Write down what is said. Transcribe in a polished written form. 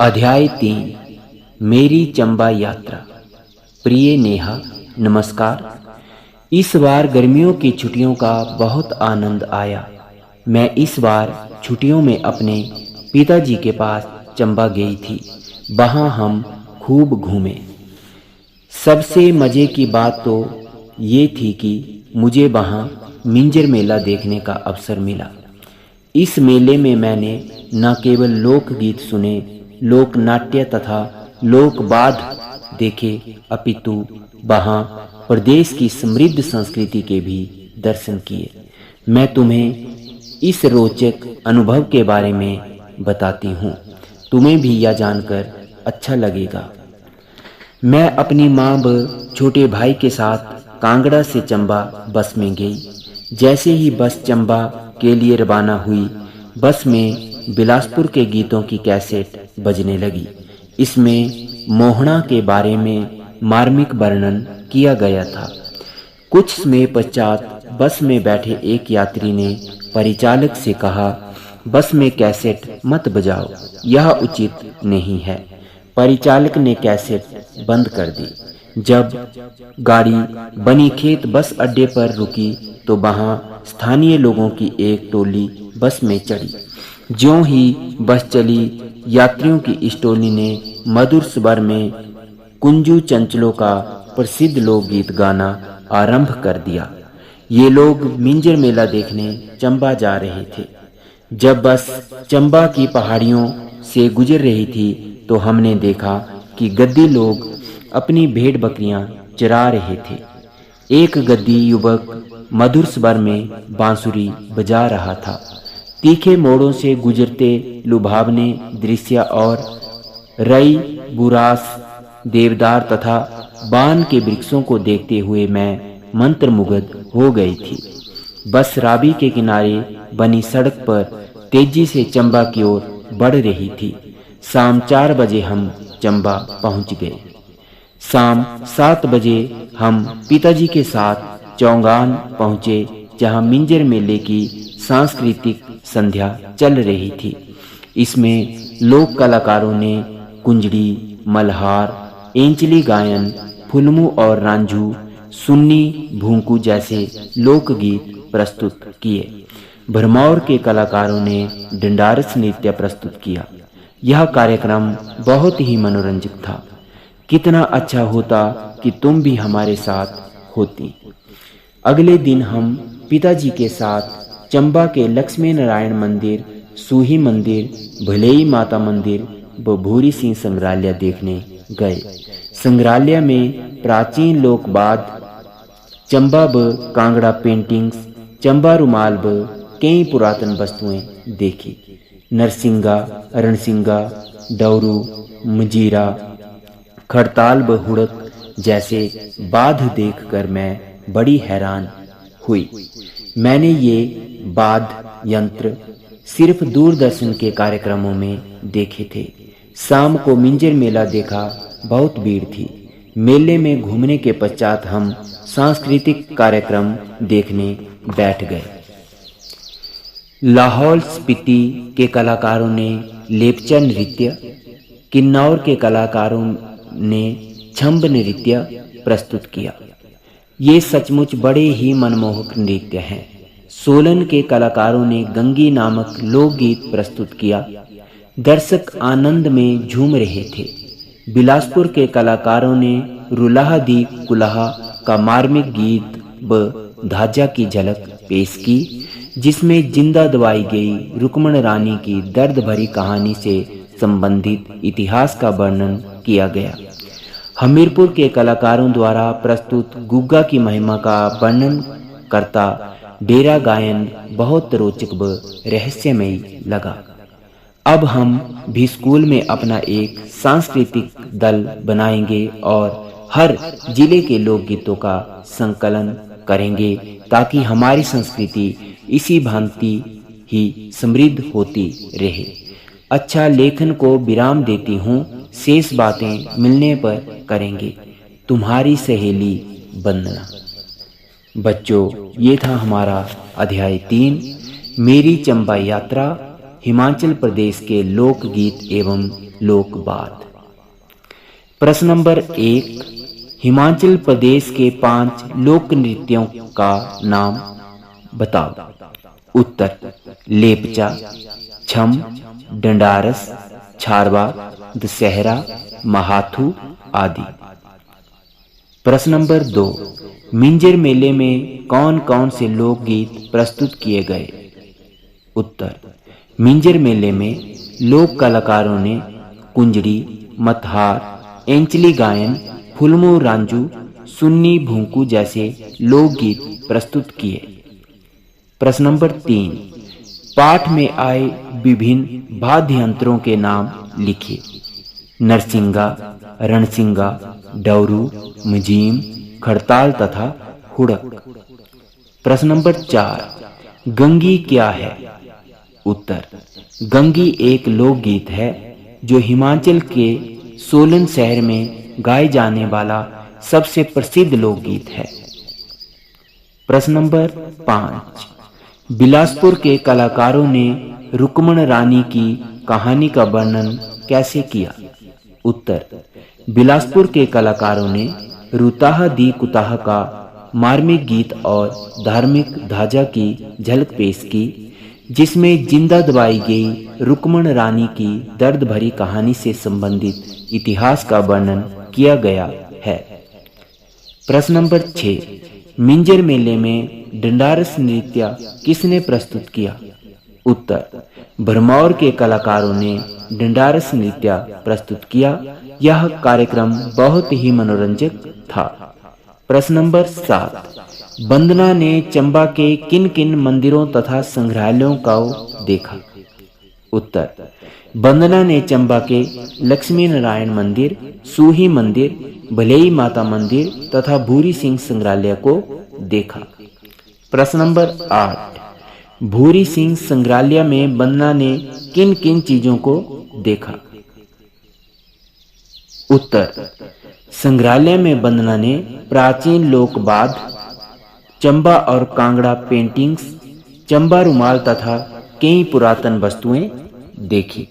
अध्याय 3 मेरी चंबा यात्रा। प्रिय नेहा, नमस्कार। इस बार गर्मियों की छुट्टियों का बहुत आनंद आया। मैं इस बार छुट्टियों में अपने पिताजी के पास चंबा गई थी। वहाँ हम खूब घूमे। सबसे मज़े की बात तो ये थी कि मुझे वहाँ मिंजर मेला देखने का अवसर मिला। इस मेले में मैंने न केवल लोकगीत सुने, लोक नाट्य तथा लोकवाद्य देखे, अपितु वहाँ प्रदेश की समृद्ध संस्कृति के भी दर्शन किए। मैं तुम्हें इस रोचक अनुभव के बारे में बताती हूँ। तुम्हें भी यह जानकर अच्छा लगेगा। मैं अपनी माँ व छोटे भाई के साथ कांगड़ा से चंबा बस में गई। जैसे ही बस चंबा के लिए रवाना हुई, बस में बिलासपुर के गीतों की कैसेट बजने लगी। इसमें मोहना के बारे में मार्मिक वर्णन किया गया था। कुछ समय पश्चात बस में बैठे एक यात्री ने परिचालक से कहा, बस में कैसेट मत बजाओ, यह उचित नहीं है। परिचालक ने कैसेट बंद कर दी। जब गाड़ी बनीखेत बस अड्डे पर रुकी तो वहां स्थानीय लोगों की एक टोली बस में चढ़ी। ज्यों ही बस चली, यात्रियों की इस टोली ने मधुर स्वर में कुंजू चंचलों का प्रसिद्ध लोकगीत गाना आरंभ कर दिया। ये लोग मिंजर मेला देखने चंबा जा रहे थे। जब बस चंबा की पहाड़ियों से गुजर रही थी तो हमने देखा कि गद्दी लोग अपनी भेड़ बकरियां चरा रहे थे। एक गद्दी युवक मधुर स्वर में बांसुरी बजा रहा था। तीखे मोड़ों से गुजरते लुभावने दृश्य और रई, बुरास, देवदार तथा बान के वृक्षों को देखते हुए मैं मंत्रमुग्ध हो गई थी। बस रावी के किनारे बनी सड़क पर तेजी से चंबा की ओर बढ़ रही थी। शाम 4 बजे हम चंबा पहुंच गए। शाम 7 बजे हम पिताजी के साथ चौगान पहुंचे, जहां मिंजर मेले की सांस्कृतिक संध्या चल रही थी। इसमें लोक कलाकारों ने कुंजड़ी, मल्हार, एंचली गायन, फुलमू और रांझू, सुन्नी, भूंकू जैसे लोकगीत प्रस्तुत किए। भरमौर के कलाकारों ने डंडारस नृत्य प्रस्तुत किया। यह कार्यक्रम बहुत ही मनोरंजक था। कितना अच्छा होता कि तुम भी हमारे साथ होती। अगले दिन हम पिताजी के साथ चंबा के लक्ष्मी नारायण मंदिर, सूही मंदिर, भलेई माता मंदिर व भूरी सिंह संग्रहालय देखने गए। संग्रहालय में प्राचीन लोकवाद्य, चंबा व कांगड़ा पेंटिंग्स, चंबा रुमाल व कई पुरातन वस्तुएं देखी। नरसिंगा, रणसिंगा, डौरू, मजीरा, खड़ताल व हुड़क जैसे वाद्य देखकर मैं बड़ी हैरान हुई। मैंने ये वाद्य यंत्र सिर्फ दूरदर्शन के कार्यक्रमों में देखे थे। शाम को मिंजर मेला देखा, बहुत भीड़ थी। मेले में घूमने के पश्चात हम सांस्कृतिक कार्यक्रम देखने बैठ गए। लाहौल स्पीति के कलाकारों ने लेपचा नृत्य, किन्नौर के कलाकारों ने छंब नृत्य प्रस्तुत किया। ये सचमुच बड़े ही मनमोहक नृत्य हैं। सोलन के कलाकारों ने गंगी नामक लोकगीत प्रस्तुत किया। दर्शक आनंद में झूम रहे थे। बिलासपुर के कलाकारों ने रुलाह दी कुलाह का मार्मिक गीत व धाजा की झलक पेश की, जिसमें जिंदा दबाई गई रुक्मण रानी की दर्द भरी कहानी से संबंधित इतिहास का वर्णन किया गया। हमीरपुर के कलाकारों द्वारा प्रस्तुत गुग्गा की महिमा का वर्णन करता डेरा गायन बहुत रोचक व रहस्यमयी लगा। अब हम भी स्कूल में अपना एक सांस्कृतिक दल बनाएंगे और हर जिले के लोकगीतों का संकलन करेंगे, ताकि हमारी संस्कृति इसी भांति ही समृद्ध होती रहे। अच्छा, लेखन को विराम देती हूँ। शेष बातें मिलने पर करेंगे। तुम्हारी सहेली वंदना। बच्चों, ये था हमारा अध्याय 3 मेरी चंबा यात्रा, हिमाचल प्रदेश के लोकगीत एवं लोकवाद। प्रश्न नंबर 1, हिमाचल प्रदेश के 5 लोक नृत्यों का नाम बताओ। उत्तर, लेपचा, छम, डंडारस, छारवा, दशहरा, महाथू आदि। प्रश्न नंबर 2, मिंजर मेले में कौन कौन से लोकगीत प्रस्तुत किए गए। उत्तर, मिंजर मेले में लोक कलाकारों ने कुंजड़ी, मतहार, एंचली गायन, फुलमू रांझू, सुन्नी भूंकू जैसे लोकगीत प्रस्तुत किए। प्रश्न नंबर 3, पाठ में आए विभिन्न वाद्य यंत्रों के नाम लिखिए। नरसिंगा, रणसिंगा, डवरू, मजीम, खड़ताल तथा हुड़क। प्रश्न नंबर 4, गंगी क्या है। उत्तर, गंगी एक लोकगीत है जो हिमाचल के सोलन शहर में गाए जाने वाला सबसे प्रसिद्ध लोकगीत है। प्रश्न नंबर 5, बिलासपुर के कलाकारों ने रुक्मण रानी की कहानी का वर्णन कैसे किया। उत्तर, बिलासपुर के कलाकारों ने रुताह दी कुताह का मार्मिक गीत और धार्मिक धाजा की झलक पेश की, जिसमें जिंदा दबाई गई रुक्मण रानी की दर्द भरी कहानी से संबंधित इतिहास का वर्णन किया गया है। प्रश्न नंबर 6, मिंजर मेले में डंडारस नृत्य किसने प्रस्तुत किया। उत्तर, भरमौर के कलाकारों ने डंडारस नृत्य प्रस्तुत किया। यह कार्यक्रम बहुत ही मनोरंजक था। प्रश्न नंबर 7, वंदना ने चंबा के किन किन मंदिरों तथा संग्रहालयों को देखा। उत्तर, वंदना ने चंबा के लक्ष्मी नारायण मंदिर, सूही मंदिर, भलेई माता मंदिर तथा भूरी सिंह संग्रहालय को देखा। प्रश्न नंबर 8, भूरी सिंह संग्रहालय में वंदना ने किन किन चीजों को देखा। उत्तर, संग्रहालय में वंदना ने प्राचीन लोकवाद्य, चंबा और कांगड़ा पेंटिंग्स, चंबा रुमाल तथा कई पुरातन वस्तुएं देखी।